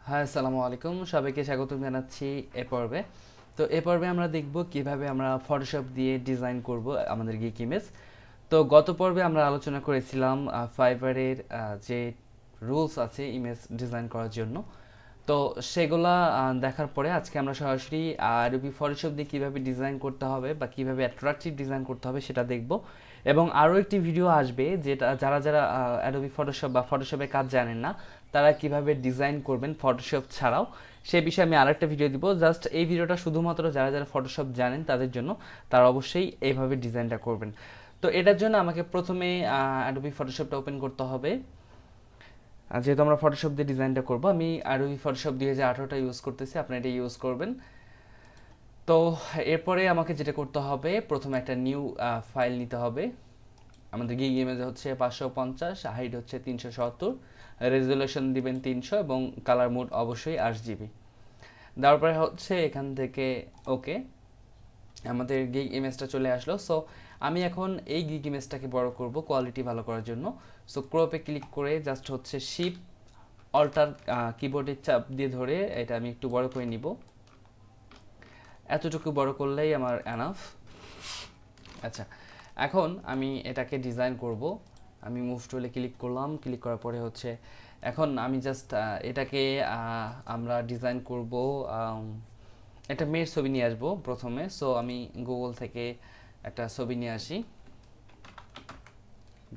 হ্যাঁ, আসসালামু আলাইকুম। সবাইকে স্বাগতম জানাচ্ছি এ পর্বে। তো এ পর্বে আমরা দেখব কিভাবে আমরা ফটোশপ দিয়ে ডিজাইন করব আমাদের গিক ইমেজ। তো গত পর্বে আমরা আলোচনা করেছিলাম ফাইবারের যে রুলস আছে ইমেজ ডিজাইন করার জন্য। তো সেগুলা দেখার পরে আজকে আমরা সরাসরি অ্যাডোবি ফটোশপ দিয়ে কীভাবে ডিজাইন করতে হবে বা কীভাবে অ্যাট্রাকটিভ ডিজাইন করতে হবে সেটা দেখব। এবং আরও একটি ভিডিও আসবে যেটা যারা যারা অ্যাডোবি ফটোশপ বা ফটোশপের কাজ জানেন না তারা কিভাবে ডিজাইন করবেন ফটোশপ ছাড়াও, সে বিষয়ে আমি আরেকটা ভিডিও দিব। জাস্ট এই ভিডিওটা শুধুমাত্র যারা যারা ফটোশপ জানেন তাদের জন্য, তারা অবশ্যই এইভাবে ডিজাইনটা করবেন। তো এটার জন্য আমাকে প্রথমে অ্যাডোবি ফটোশপটা ওপেন করতে হবে। যেহেতু আমরা ফটোশপ দিয়ে ডিজাইনটা করব, আমি অ্যাডোবি ফটোশপ 2018টা ইউজ করতেছি, আপনি এটা ইউজ করবেন। তো এরপরে আমাকে যেটা করতে হবে, প্রথমে একটা নিউ ফাইল নিতে হবে। আমাদের গিগ ইমেজ হচ্ছে 550, হাইট হচ্ছে 370, রেজুলেশন দিবেন 300 এবং কালার মোড অবশ্যই RGB। দেওয়ার পরে হচ্ছে এখান থেকে ওকে, আমাদের গিগ ইমেজটা চলে আসলো। সো আমি এখন এই গিগ ইমেজটাকে বড় করব কোয়ালিটি ভালো করার জন্য। সো ক্রপে ক্লিক করে জাস্ট হচ্ছে শিফট অল্টার কিবোর্ডের চাপ দিয়ে ধরে এটা আমি একটু বড় করে নিব। এতটুকু বড় করলেই আমার এনাফ। আচ্ছা, এখন আমি এটাকে ডিজাইন করব। আমি মুভ টুলে ক্লিক করলাম, ক্লিক করার পরে হচ্ছে এখন আমি জাস্ট এটাকে আমরা ডিজাইন করব। একটা মেয়ের ছবি নিয়ে আসবো প্রথমে। সো আমি গুগল থেকে একটা ছবি নিয়ে আসি,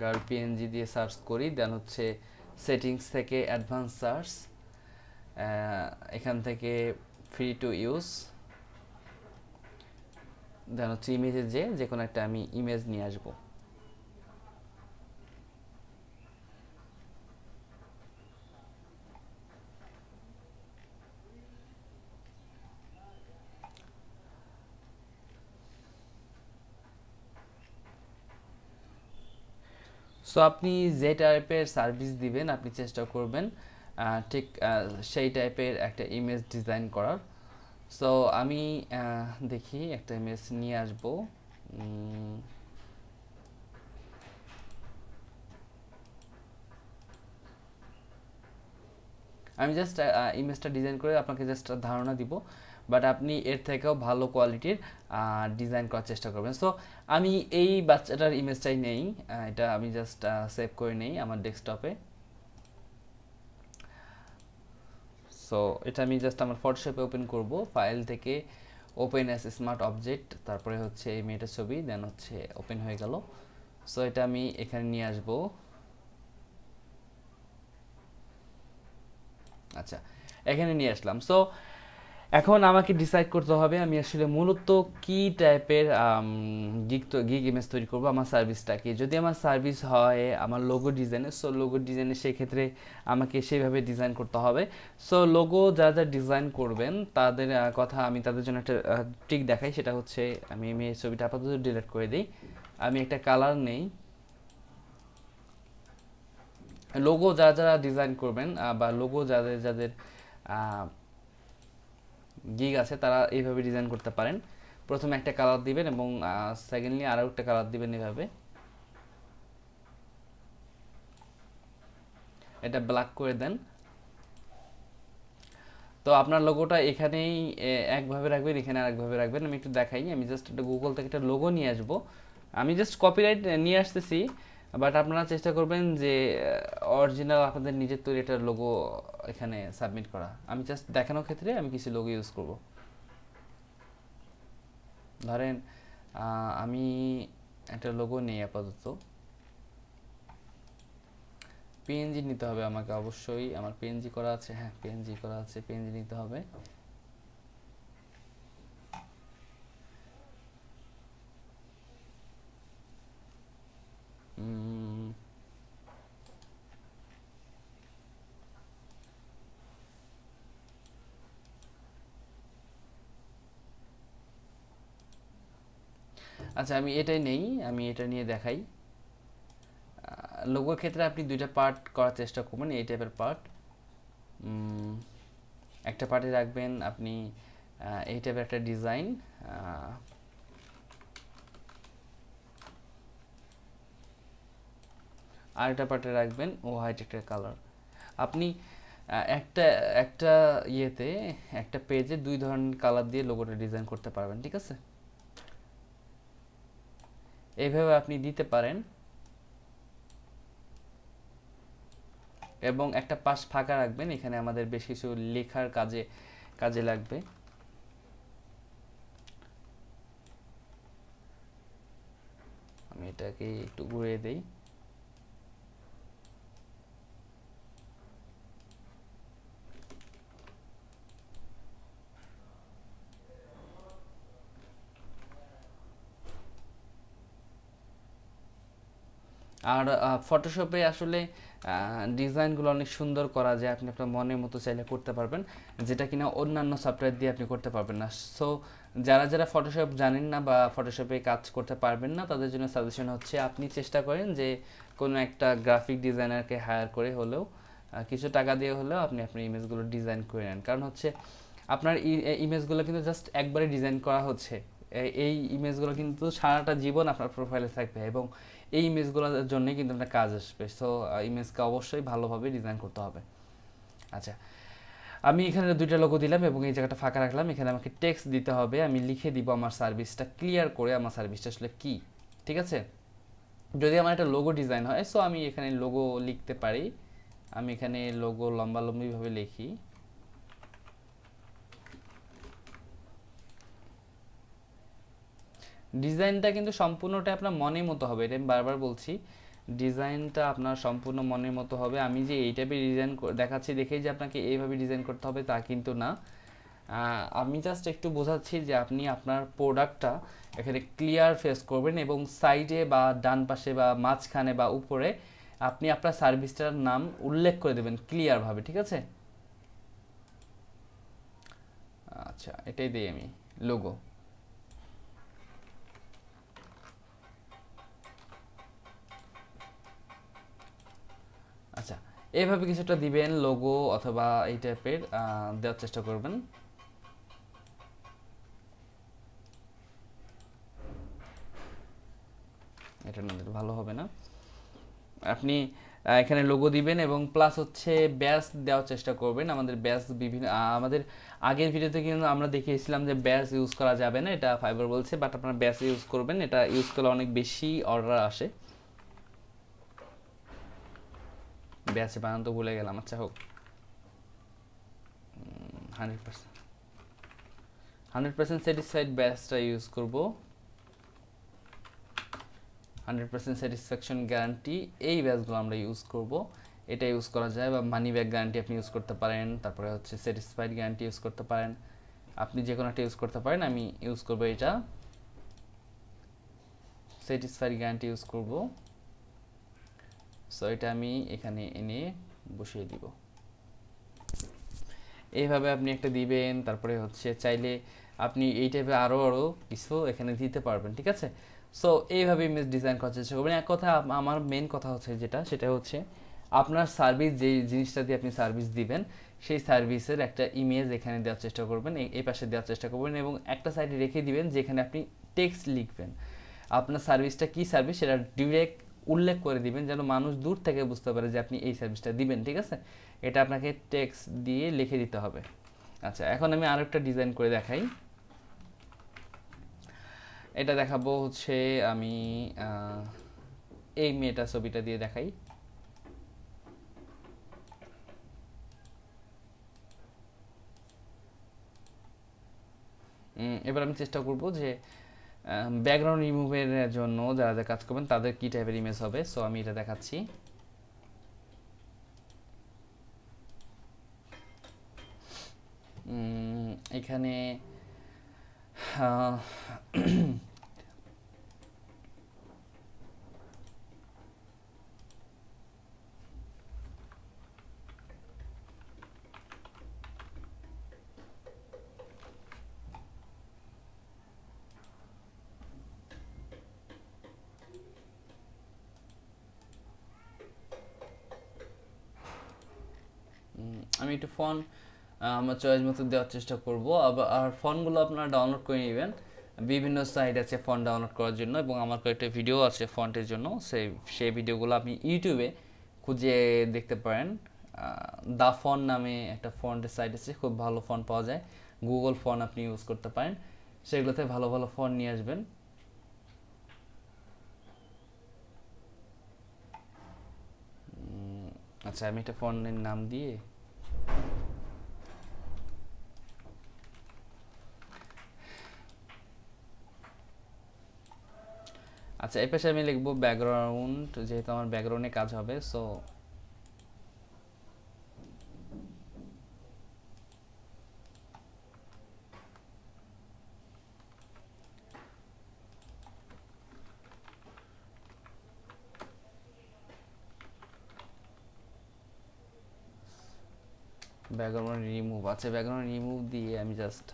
গার্ল পিএনজি দিয়ে সার্চ করি, দেন হচ্ছে সেটিংস থেকে অ্যাডভান্স সার্চ, এখান থেকে ফ্রি টু ইউজ, দেন হচ্ছে ইমেজে যে কোনো একটা আমি ইমেজ নিয়ে আসবো। সো আপনি যে টাইপের সার্ভিস দিবেন আপনি চেষ্টা করবেন ঠিক সেই টাইপের একটা ইমেজ ডিজাইন করার। সো আমি দেখি একটা ইমেজ নিয়ে আসবো। আমি জাস্ট ইমেজটা ডিজাইন করে আপনাকে জাস্ট ধারণা দিব, বাট আপনি এর থেকেও ভালো কোয়ালিটির ডিজাইন করার চেষ্টা করবেন। সো আমি এই বাচ্চাটার ইমেজটাই নেই, এটা আমি জাস্ট সেভ করে নেই আমার ডেস্কটপে। সো এটা আমি জাস্ট আমার ফটোশপে ওপেন করব, ফাইল থেকে ওপেন অ্যাস স্মার্ট অবজেক্ট, তারপরে হচ্ছে এই মেয়েটার ছবি, দেন হচ্ছে ওপেন হয়ে গেল। সো এটা আমি এখানে নিয়ে আসবো। আচ্ছা, এখানে নিয়ে আসলাম। সো এখন আমাকে ডিসাইড করতে হবে আমি আসলে মূলত কি টাইপের গিগ ইমেজ তৈরি করবো, আমার সার্ভিসটা কি। যদি আমার সার্ভিস হয় আমার লোগো ডিজাইনে, সো লোগো ডিজাইনে সেক্ষেত্রে আমাকে সেইভাবে ডিজাইন করতে হবে। সো লোগো যারা যারা ডিজাইন করবেন তাদের কথা আমি তাদের জন্য একটা ট্রিক দেখাই, সেটা হচ্ছে আমি এই ছবিটা আপাতত ডিলিট করে দিই। আমি একটা কালার নেই। লোগো যারা যারা ডিজাইন করবেন বা লোগো যাদের যাদের গিগ আছে তারা এইভাবে ডিজাইন করতে পারেন। প্রথমে একটা কালার দিবেন এবং সেকেন্ডলি আরও একটা কালার দিবেন, এভাবে এটা ব্ল্যাক করে দেন। তো আপনার লোগোটা এখানেই একভাবে রাখবেন, এখানে আরেকভাবে রাখবেন। আমি একটু দেখাই, আমি জাস্ট একটা গুগল থেকে একটা লোগো নিয়ে আসবো। আমি জাস্ট কপিরাইট নিয়ে আসতেছি, বাট আপনারা চেষ্টা করবেন যে অরিজিনাল আপনাদের নিজের তৈরি একটা লোগো এখানে সাবমিট করা। আমি জাস্ট দেখানোর ক্ষেত্রে আমি কিছু লোগো ইউজ করব। ধরেন আমি একটা লোগো নেই আপাতত। পিএনজি নিতে হবে আমাকে অবশ্যই, আমার পিএনজি করা আছে, হ্যাঁ পিএনজি করা আছে, পিএনজি নিতে হবে। আচ্ছা, আমি এটাই নেই, আমি এটা নিয়ে দেখাই। লোগোর ক্ষেত্রে আপনি দুইটা পার্ট করার চেষ্টা করবেন, এই টাইপের পার্ট। একটা পার্টে রাখবেন আপনি এই টাইপের একটা ডিজাইন, আর একটা পার্টে রাখবেন হোয়াইট একটা কালার। আপনি একটা একটা ইয়েতে একটা পেজে দুই ধরনের কালার দিয়ে লোগোটা ডিজাইন করতে পারবেন, ঠিক আছে? এইভাবে আপনি দিতে পারেন এবং একটা পাশ ফাঁকা রাখবেন, এখানে আমাদের বেশ কিছু লেখার কাজে কাজে লাগবে। আমি এটাকে একটু ঘুরিয়ে দেই। আর ফটোশপে আসলে ডিজাইনগুলো অনেক সুন্দর করা যায়, আপনি আপনার মনের মতো চাইলে করতে পারবেন, যেটা কিনা অন্যান্য সফটওয়্যার দিয়ে আপনি করতে পারবেন না। সো যারা যারা ফটোশপ জানেন না বা ফটোশপে কাজ করতে পারবেন না, তাদের জন্য সাজেশন হচ্ছে আপনি চেষ্টা করেন যে কোনো একটা গ্রাফিক ডিজাইনারকে হায়ার করে হলেও কিছু টাকা দিয়ে হলেও আপনি আপনার ইমেজগুলো ডিজাইন করে নেন। কারণ হচ্ছে আপনার ইমেজগুলো কিন্তু জাস্ট একবারে ডিজাইন করা হচ্ছে, এই ইমেজগুলো কিন্তু সারাটা জীবন আপনার প্রোফাইলে থাকবে এবং এই ইমেজগুলোর জন্যই কিন্তু আপনার কাজ আসবে। সো ইমেজকে অবশ্যই ভালোভাবে ডিজাইন করতে হবে। আচ্ছা, আমি এখানে দুইটা লোগো দিলাম এবং এই জায়গাটা ফাঁকা রাখলাম। এখানে আমাকে টেক্সট দিতে হবে, আমি লিখে দিব আমার সার্ভিসটা ক্লিয়ার করে, আমার সার্ভিসটা আসলে কি, ঠিক আছে? যদি আমার একটা লোগো ডিজাইন হয়, সো আমি এখানে লোগো লিখতে পারি। আমি এখানে লোগো লম্বালম্বিভাবে লিখি। ডিজাইনটা কিন্তু সম্পূর্ণটা আপনার মনের মতো হবে, এটা আমি বারবার বলছি, ডিজাইনটা আপনার সম্পূর্ণ মনের মতো হবে। আমি যে এই টাইপের ডিজাইন দেখাচ্ছি দেখেই যে আপনাকে এইভাবে ডিজাইন করতে হবে তা কিন্তু না। আমি জাস্ট একটু বোঝাচ্ছি যে আপনি আপনার প্রোডাক্টটা এখানে ক্লিয়ার ফেস করবেন এবং সাইডে বা ডান পাশে বা মাঝখানে বা উপরে আপনি আপনার সার্ভিসটার নাম উল্লেখ করে দেবেন ক্লিয়ারভাবে, ঠিক আছে? আচ্ছা, এটাই দিই আমি লোগো। আচ্ছা, এইভাবে কিছুটা দিবেন লোগো অথবা এই টাইপের দেওয়ার চেষ্টা করবেন। এটা না দিলে ভালো হবে না। আপনি এখানে লোগো দিবেন এবং প্লাস হচ্ছে ব্যাজ দেওয়ার চেষ্টা করবেন। আমাদের ব্যাজ বিভিন্ন আমাদের আগের ভিডিওতে কিন্তু আমরা দেখিয়েছিলাম যে ব্যাজ ইউজ করা যাবে না, এটা ফাইবার বলছে, বাট আপনারা ব্যাজ ইউজ করবেন, এটা ইউজ করলে অনেক বেশি অর্ডার আসে। ব্যাজ বানান তো ভুলে গেলাম, আচ্ছা হোক। 100% স্যাটিসফাইড ব্যাজটা ইউজ করব। 100% স্যাটিসফ্যাকশন গ্যারান্টি, এই ব্যাজগুলো আমরা ইউজ করব। এটা ইউজ করা যায়, বা মানি ব্যাক গ্যারান্টি আপনি ইউজ করতে পারেন, তারপরে হচ্ছে স্যাটিসফাইড গ্যারান্টি ইউজ করতে পারেন, আপনি যে কোনো একটা ইউজ করতে পারেন। আমি ইউজ করব এটা, স্যাটিসফাইড গ্যারান্টি ইউজ করব। সো এটা আমি এখানে এনে বসিয়ে দিব। এইভাবে আপনি একটা দিবেন, তারপরে হচ্ছে চাইলে আপনি এই টাইপের আরও কিছু এখানে দিতে পারবেন, ঠিক আছে? সো এইভাবে ইমেজ ডিজাইন করার চেষ্টা করবেন। এক কথা, আমার মেন কথা হচ্ছে সেটা হচ্ছে আপনার সার্ভিস, যে জিনিসটা দিয়ে আপনি সার্ভিস দিবেন সেই সার্ভিসের একটা ইমেজ এখানে দেওয়ার চেষ্টা করবেন, এই পাশে দেওয়ার চেষ্টা করবেন এবং একটা সাইডে রেখে দিবেন যেখানে আপনি টেক্সট লিখবেন, আপনার সার্ভিসটা কী সার্ভিস সেটা ডিরেক্ট উল্লেখ করে দিবেন, যেন মানুষ দূর থেকে বুঝতে পারে যে আপনি এই সার্ভিসটা দিবেন, ঠিক আছে? এটা আপনাকে টেক্সট দিয়ে লিখে দিতে হবে। আচ্ছা, এখন আমি আরেকটা ডিজাইন করে দেখাই। এটা দেখাবো হচ্ছে আমি এই মেয়েটা ছবিটা দিয়ে দেখাই। এবার আমি চেষ্টা করব যে ব্যাকগ্রাউন্ড রিমুভের জন্য যারা যারা কাজ করবেন তাদের কী টাইপের ইমেজ হবে। সো আমি এটা দেখাচ্ছি। এখানে আমি একটু ফন্ট আমার চয়েস মতো দেওয়ার চেষ্টা করব। আর ফন্টগুলো আপনারা ডাউনলোড করে নেবেন, বিভিন্ন সাইট আছে ফন্ট ডাউনলোড করার জন্য এবং আমার কয়েকটা ভিডিও আছে ফন্টের জন্য, সেই ভিডিওগুলো আপনি ইউটিউবে খুঁজে দেখতে পারেন। দা ফন্ট নামে একটা ফন্টের সাইট আছে, খুব ভালো ফন্ট পাওয়া যায়, গুগল ফন্ট আপনি ইউজ করতে পারেন, সেগুলোতে ভালো ভালো ফন্ট নিয়ে আসবেন। আচ্ছা আমি একটা ফন্টের নাম দিয়ে আচ্ছা এই পাশে আমি লিখবো ব্যাকগ্রাউন্ড, যেহেতু আমার ব্যাকগ্রাউন্ডে কাজ হবে। সো ব্যাকগ্রাউন্ড রিমুভ, আচ্ছা ব্যাকগ্রাউন্ড রিমুভ দিয়ে আমি জাস্ট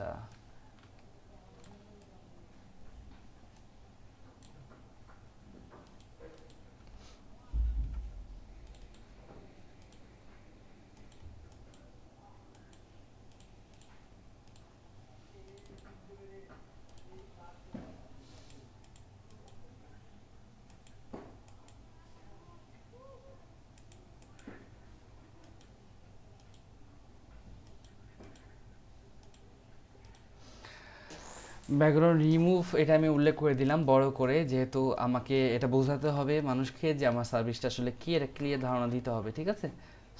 ব্যাকগ্রাউন্ড রিমুভ এটা আমি উল্লেখ করে দিলাম বড় করে, যেহেতু আমাকে এটা বোঝাতে হবে মানুষকে যে আমার সার্ভিসটা আসলে কি, এটা ক্লিয়ার ধারণা দিতে হবে, ঠিক আছে।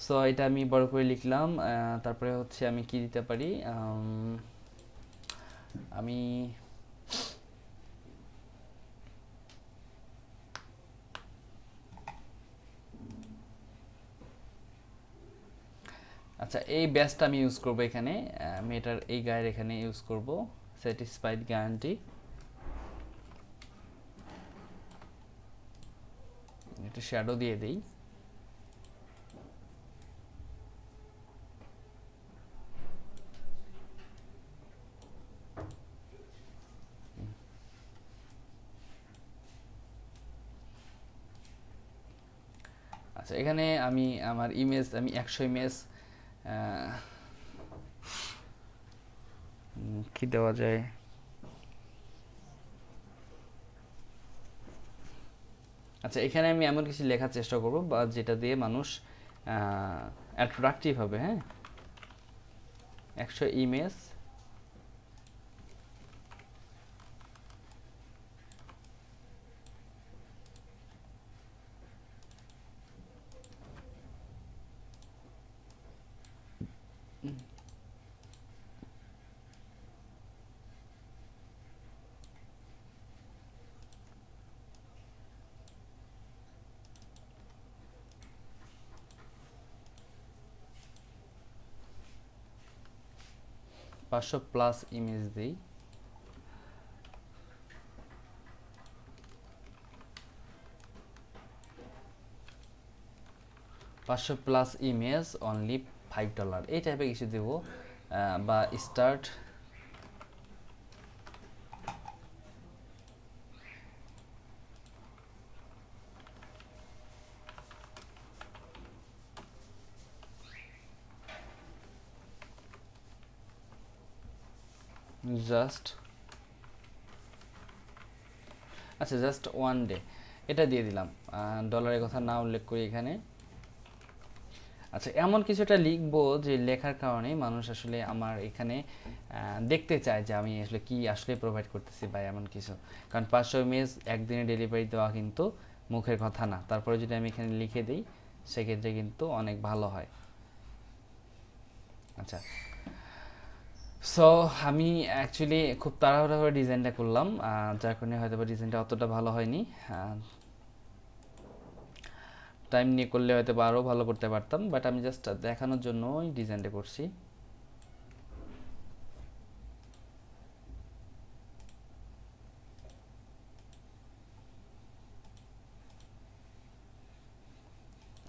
সো এটা আমি বড় করে লিখলাম। তারপরে হচ্ছে আমি কি দিতে পারি, আমি আচ্ছা এই ব্যাচটা আমি ইউজ করব এখানে, আমি এটার এই গায়ের এখানে ইউজ করব স্যাটিসফাইড গ্যারান্টি, একটা শ্যাডো দিয়ে দেই। আচ্ছা এখানে আমি আমার ইমেজ, আমি 100 ইমেজ কি দেওয়া যায়, আচ্ছা এখানে আমি এমন কিছু লেখার চেষ্টা করব বা যেটা দিয়ে মানুষ অ্যাট্রাকটিভ হবে। হ্যাঁ 100 ইমেজ, +500 ইমেজ দিই। $500 ইমেজ অনলি $5 এই টাইপের কিছু দেব, বা স্টার্ট জাস্ট, আচ্ছা জাস্ট 1 ডে এটা দিয়ে দিলাম, ডলারের কথা না উল্লেখ করি এখানে। আচ্ছা এমন কিছুটা লিখবো যে লেখার কারণে মানুষ আসলে আমার এখানে দেখতে চায় যে আমি আসলে কি আসলে প্রোভাইড করতেছি বা এমন কিছু, কারণ 500 ইমেজ একদিনে ডেলিভারি দেওয়া কিন্তু মুখের কথা না, তারপরে যদি আমি এখানে লিখে দিই সেক্ষেত্রে কিন্তু অনেক ভালো হয়। আচ্ছা সো আমি অ্যাকচুয়ালি খুব তাড়াহুড়া করে ডিজাইনটা করলাম, যার কারণে হয়তো বা ডিজাইনটা অতটা ভালো হয়নি, টাইম নিয়ে করলে হয়তো আরও ভালো করতে পারতাম, বাট আমি জাস্ট দেখানোর জন্যই ডিজাইনটা করছি।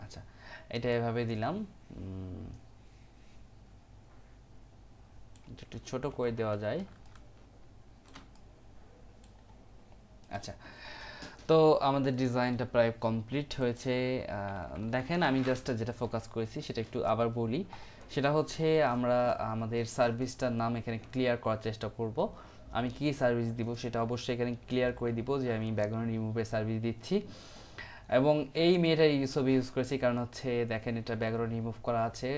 আচ্ছা এটা এভাবে দিলাম, একটু ছোট করে দেওয়া যায়। আচ্ছা তো আমাদের ডিজাইনটা প্রায় কমপ্লিট হয়েছে। দেখেন আমি জাস্ট যেটা ফোকাস করেছি সেটা একটু আবার বলি, সেটা হচ্ছে আমরা আমাদের সার্ভিসটার নাম এখানে ক্লিয়ার করার চেষ্টা করব। আমি কি সার্ভিস দিব সেটা অবশ্যই এখানে ক্লিয়ার করে দিব যে আমি ব্যাকগ্রাউন্ড রিমুভের সার্ভিস দিচ্ছি। এবং এই মেয়েটার ছবি ইউজ করেছি কারণ হচ্ছে দেখেন এটা ব্যাকগ্রাউন্ড রিমুভ করা আছে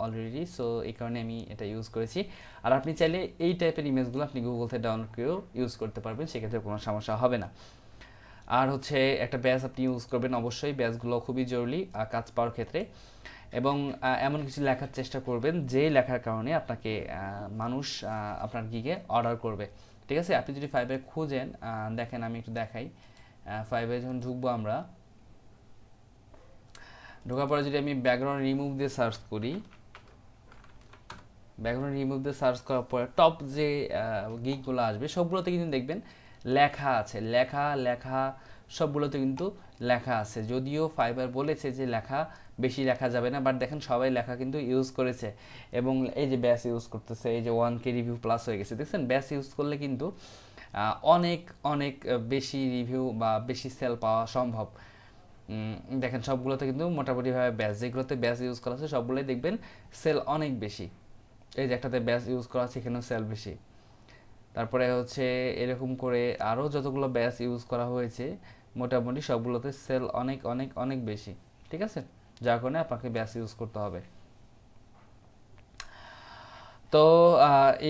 অলরেডি, সো এই কারণে আমি এটা ইউজ করেছি। আর আপনি চাইলে এই টাইপের ইমেজগুলো আপনি গুগল থেকে ডাউনলোড করেও ইউজ করতে পারবেন, সেক্ষেত্রে কোনো সমস্যা হবে না। আর হচ্ছে একটা ব্যাজ আপনি ইউজ করবেন অবশ্যই, ব্যাজগুলো খুবই জরুরি কাজ পাওয়ার ক্ষেত্রে। এবং এমন কিছু লেখার চেষ্টা করবেন যে লেখার কারণে আপনাকে মানুষ আপনার গিগে অর্ডার করবে, ঠিক আছে? আপনি যদি ফাইবারে খুঁজেন, দেখেন আমি একটু দেখাই, ফাইবারে যখন ঢুকবো আমরা, ঢোকার পরে যদি আমি ব্যাকগ্রাউন্ড রিমুভ দিয়ে সার্চ করি, ব্যাকগ্রাউন্ড রিমুভ দিয়ে সার্চ করার পরে টপ যে গিগগুলো আসবে সবগুলোতে কিন্তু দেখবেন লেখা আছে, লেখা সবগুলোতে কিন্তু লেখা আছে। যদিও ফাইবার বলেছে যে লেখা বেশি লেখা যাবে না, বাট দেখেন সবাই লেখা কিন্তু ইউজ করেছে। এবং এই যে ব্যাস ইউজ করতেছে, এই যে 1K রিভিউ প্লাস হয়ে গেছে, দেখছেন? ব্যাস ইউজ করলে কিন্তু অনেক অনেক বেশি রিভিউ বা বেশি সেল পাওয়া সম্ভব। দেখেন সবগুলোতে কিন্তু মোটামুটিভাবে ব্যাস, যেগুলোতে ব্যাস ইউজ করা আছে সবগুলোই দেখবেন সেল অনেক বেশি। এই যে একটাতে ব্যাস ইউজ করা আছে এখানেও সেল বেশি। তারপরে হচ্ছে এরকম করে আরও যতগুলো ব্যাস ইউজ করা হয়েছে মোটামুটি সবগুলোতে সেল অনেক অনেক অনেক বেশি, ঠিক আছে? যার কারণে আপনাকে ব্যাস ইউজ করতে হবে। তো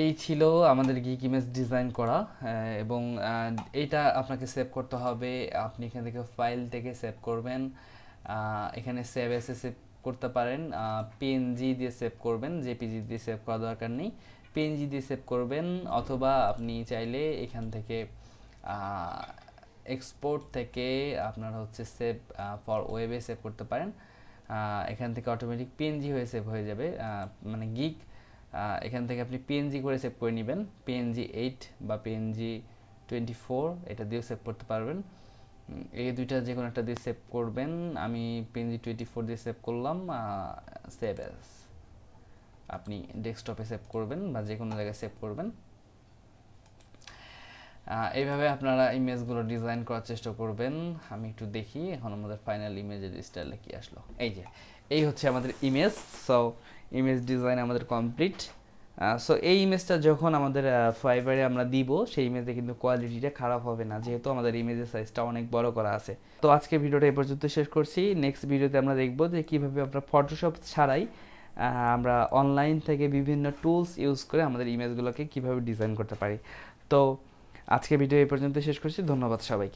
এই ছিল আমাদের গিগ ইমেজ ডিজাইন করা, এবং এইটা আপনাকে সেভ করতে হবে। আপনি এখান থেকে ফাইল থেকে সেভ করবেন, এখানে সেভ এসে সেভ করতে পারেন, পিএনজি দিয়ে সেভ করবেন, জেপিজি দিয়ে সেভ করা দরকার নেই, পিএনজি দিয়ে সেভ করবেন। অথবা আপনি চাইলে এখান থেকে এক্সপোর্ট থেকে আপনার হচ্ছে সেভ ফর ওয়েবে সেভ করতে পারেন, এখান থেকে অটোমেটিক পিএনজি হয়ে সেভ হয়ে যাবে, মানে গিগ। এখান থেকে আপনি পিএনজি করে সেভ করে নেবেন, পিএনজি 8 বা পিএনজি 24 এটা দিয়েও সেভ করতে পারবেন। এই দুইটা যে কোনো একটা দিয়ে সেভ করবেন। আমি পিএনজি 24 দিয়ে সেভ করলাম, সেভ অ্যাজ আপনি ডেস্কটপে সেভ করবেন বা যে কোনো জায়গায় সেভ করবেন। এইভাবে আপনারা ইমেজগুলো ডিজাইন করার চেষ্টা করবেন। আমি একটু দেখি এখন আমাদের ফাইনাল ইমেজের স্টাইলে কি আসলো। এই যে এই হচ্ছে আমাদের ইমেজ। সো ইমেজ ডিজাইন আমাদের কমপ্লিট। সো এই ইমেজটা যখন আমাদের ফাইবারে আমরা দিব, সেই ইমেজে কিন্তু কোয়ালিটিটা খারাপ হবে না, যেহেতু আমাদের ইমেজের সাইজটা অনেক বড় করা আছে। তো আজকে ভিডিওটা এই পর্যন্ত শেষ করছি। নেক্সট ভিডিওতে আমরা দেখব যে কীভাবে আমরা ফটোশপ ছাড়াই আমরা অনলাইন থেকে বিভিন্ন টুলস ইউজ করে আমাদের ইমেজগুলোকে কীভাবে ডিজাইন করতে পারি। তো আজকে ভিডিও এই পর্যন্ত শেষ করছি। ধন্যবাদ সবাইকে।